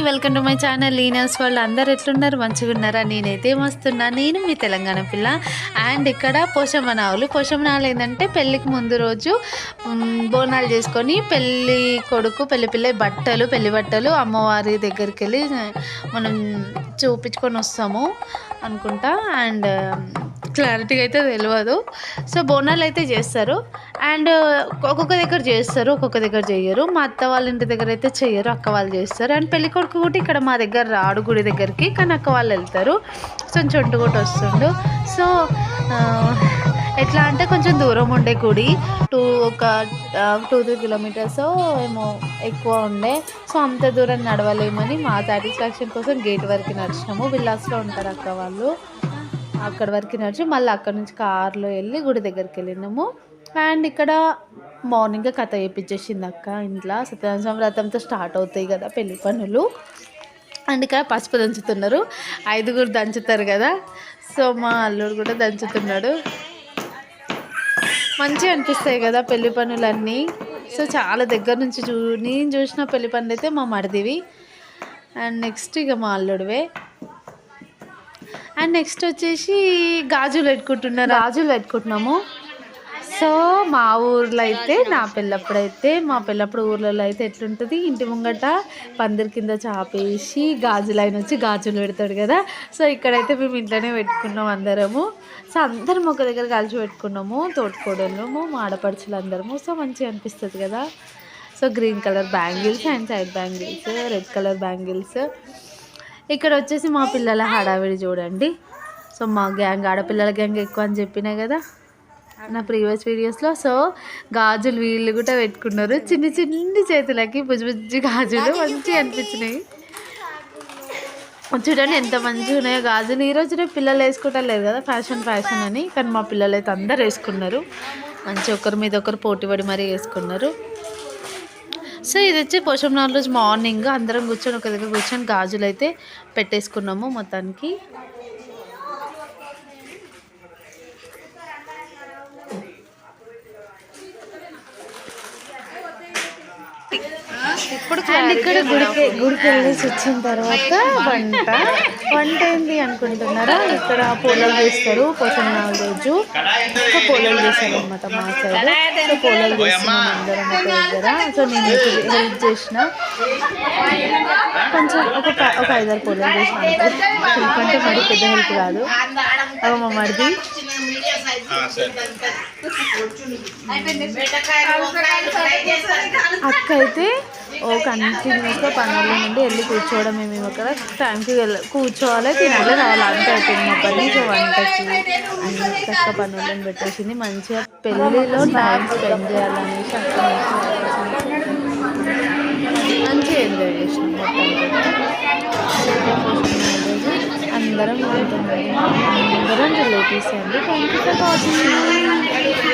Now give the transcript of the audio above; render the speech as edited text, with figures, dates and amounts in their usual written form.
Welcome to my channel లీనాస్ వాళ్ళు అందరు ఎట్లున్నారు, మంచిగా ఉన్నారా? నేనైతే మస్తున్నా. నేను మీ తెలంగాణ పిల్ల. అండ్ ఇక్కడ పోషమనాలు ఏంటంటే పెళ్ళికి ముందు రోజు బోనాలు చేసుకొని పెళ్ళి కొడుకు పెళ్లి పిల్ల పెళ్లి బట్టలు అమ్మవారి దగ్గరికి వెళ్ళి మనం చూపించుకొని వస్తాము అనుకుంటా. అండ్ క్లారిటీగా అయితే తెలియదు. సో బోనాలు అయితే చేస్తారు. అండ్ ఒక్కొక్క దగ్గర చేస్తారు, ఒక్కొక్క దగ్గర చేయరు. మా అత్త వాళ్ళ ఇంటి దగ్గర అయితే చెయ్యరు, అక్క వాళ్ళు చేస్తారు. అండ్ పెళ్లి కొడుకు కూడా ఇక్కడ మా దగ్గర రాడు గుడి దగ్గరికి, కానీ అక్క వాళ్ళు వెళ్తారు. సో చొంటు కూడా వస్తుండు. సో ఎట్లా అంటే కొంచెం దూరం ఉండే గుడి, ఒక 2-3 కిలోమీటర్స్ ఏమో ఎక్కువ ఉండే. సో అంత దూరం నడవలేమని మా సాటిస్ఫాక్షన్ కోసం గేట్ వరకు నడిచినాము. విల్లాస్లో ఉంటారు అక్క వాళ్ళు, అక్కడ వరకు నడిచి మళ్ళీ అక్కడ నుంచి కార్లో వెళ్ళి గుడి దగ్గరికి వెళ్ళినాము. అండ్ ఇక్కడ మార్నింగ్ కథ చేయించేసింది అక్క ఇంట్లో. సత్యనారాయణ వ్రతంతో స్టార్ట్ అవుతాయి కదా పెళ్లి పనులు. అండ్ ఇక్కడ పసుపు దంచుతున్నారు, 5 దంచుతారు కదా. సో మా అల్లుడు కూడా దంచుతున్నాడు. మంచిగా అనిపిస్తాయి కదా పెళ్లి పనులన్నీ. సో చాలా దగ్గర నుంచి నేను చూసిన పెళ్లి పనులు అయితే మా మరిదివి. అండ్ నెక్స్ట్ ఇక మా అల్లుడివే. అండ్ నెక్స్ట్ వచ్చేసి గాజులు పెట్టుకుంటున్నాము. సో మా ఊర్లో అయితే మా పెళ్ళప్పుడు ఊర్లలో అయితే ఎట్లుంటుంది, ఇంటి ముంగట పందిరి కింద చాపేసి గాజులు ఆయన వచ్చి గాజులు పెడతాడు కదా. సో ఇక్కడైతే మేము ఇంట్లోనే పెట్టుకున్నాం అందరము. సో అందరం ఒక దగ్గర కలిసి పెట్టుకున్నాము, తోటికోడళ్ళము మా ఆడపడుచులు అందరము. సో మంచిగా అనిపిస్తుంది కదా. So green colour bangles and side bangles, red colour bangles. ఇక్కడ వచ్చేసి మా పిల్లల హడావిడి చూడండి. సో మా గ్యాంగ్ ఆడపిల్లల గ్యాంగ్ ఎక్కువ అని చెప్పినా కదా నా ప్రీవియస్ వీడియోస్లో. సో గాజులు వీళ్ళు కూడా పెట్టుకున్నారు, చిన్ని చేతులకి బుజ్జి గాజులు మంచిగా అనిపించినాయి. చూడండి ఎంత మంచిగా ఉన్నాయో గాజులు. ఈరోజు పిల్లలు వేసుకుంటా లేదు కదా, ఫ్యాషన్ అని, కానీ మా పిల్లలు అయితే అందరు వేసుకున్నారు. మంచిగా ఒకరి మీద ఒకరు పోటీ పడి మరీ వేసుకున్నారు. సో ఇది వచ్చి పోషమనాలు రోజు మార్నింగ్ అందరం కూర్చొని ఒక దగ్గర కూర్చొని గాజులు అయితే పెట్టేసుకున్నాము మొత్తానికి. ఇప్పుడు ఇక్కడ గుడికి వెళ్ళేసి వచ్చిన తర్వాత వంట ఏంటి అనుకుంటున్నారా? ఇక్కడ పోలాలు చేస్తారు పోషమనాలు రోజు. సో పోలాలు చేశారు అనమాట మా సైడ్. సో పోలాలు చేస్తున్నాం అందరం ఒక దగ్గర. సో నేను హెల్ప్ చేసిన, కొంచెం ఒక 5-6 పోలాలు చేసిన. ఎందుకంటే మరి పెద్ద హెల్ప్ కాదు. అవి మా మరిది. అక్క అయితే కంటిన్యూస్గా పనుల నుండి వెళ్ళి కూర్చోవడం. మేము అక్కడ టైంకి కూర్చోవాలి, తినాలి, రావాలి, అంత అయిపోయింది మా పని. సో వంటకి అన్ని చక్క పనులను పెట్టేసింది. మంచిగా పెళ్ళిలో టైం స్పెండ్ చేయాలనేసి అక్కడ మంచిగా ఎంజాయ్ చేసినాం మొత్తం. అందరం రిలేటివ్స్ అండి. Thank you for watching.